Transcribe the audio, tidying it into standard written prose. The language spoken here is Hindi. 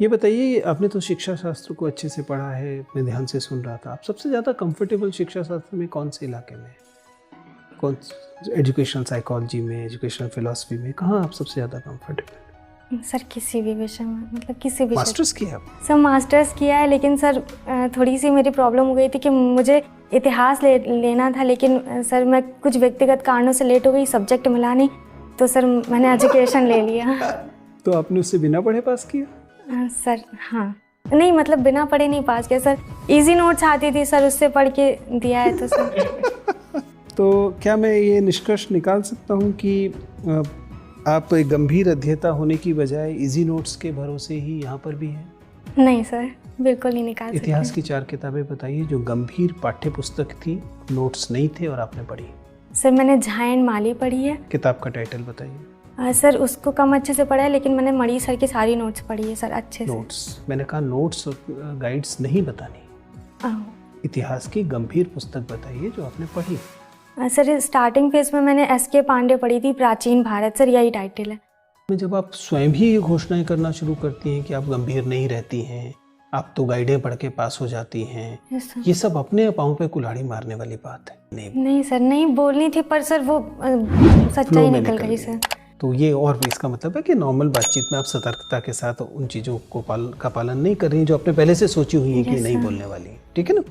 ये बताइए, आपने तो शिक्षा शास्त्र को अच्छे से पढ़ा है, मैं ध्यान से सुन रहा था। आप सबसे ज़्यादा कंफर्टेबल शिक्षा शास्त्र में कौन से इलाके में, कौन एजुकेशनल साइकोलॉजी में, एजुकेशनल फिलॉसफी में, कहाँ आप सबसे ज़्यादा कंफर्टेबल? सर किसी भी विषय में, मतलब किसी भी मास्टर्स किया आप? सर मास्टर्स किया है, लेकिन सर थोड़ी सी मेरी प्रॉब्लम हो गई थी कि मुझे इतिहास लेना था, लेकिन सर मैं कुछ व्यक्तिगत कारणों से लेट हो गई, सब्जेक्ट मिला नहीं, तो सर मैंने एजुकेशन ले लिया। तो आपने उससे बिना पढ़े पास किया? सर हाँ, नहीं मतलब बिना पढ़े नहीं पास किया सर, इजी नोट्स आती थी सर, उससे पढ़ के दिया है तो सर। तो क्या मैं ये निष्कर्ष निकाल सकता हूँ कि आप एक गंभीर अध्येता होने की बजाय इजी नोट्स के भरोसे ही यहाँ पर भी हैं? नहीं सर, बिल्कुल नहीं निकाल सकते। इतिहास की 4 किताबें बताइए जो गंभीर पाठ्य पुस्तक थी, नोट्स नहीं थे और आपने पढ़ी। सर मैंने झायन माली पढ़ी है। किताब का टाइटल बताइए। सर उसको कम अच्छे से पढ़ा है, लेकिन मैंने मणि सर की सारी नोट्स पढ़ी है सर अच्छे से। नोट्स, मैंने कहा नोट्स और गाइड्स नहीं बतानी। इतिहास की गंभीर पुस्तक बताइए जो आपने पढ़ी। सर स्टार्टिंग फेज में मैंने एस.के. पांडे पढ़ी थी, प्राचीन भारत, सर यही टाइटल है। जब आप स्वयं ही ये घोषणाएं करना शुरू करती हैं कि आप गंभीर नहीं रहती हैं, आप तो गाइडें पढ़ के पास हो जाती हैं, ये सब अपने पाँव पे कुल्हाड़ी मारने वाली बात है। नहीं सर, नहीं बोलनी थी, पर सर वो सच्चाई निकल गई सर। तो ये और इसका मतलब है कि नॉर्मल बातचीत में आप सतर्कता के साथ उन चीज़ों का पालन नहीं कर रही हैं जो आपने पहले से सोची हुई है कि नहीं बोलने वाली, ठीक है ना।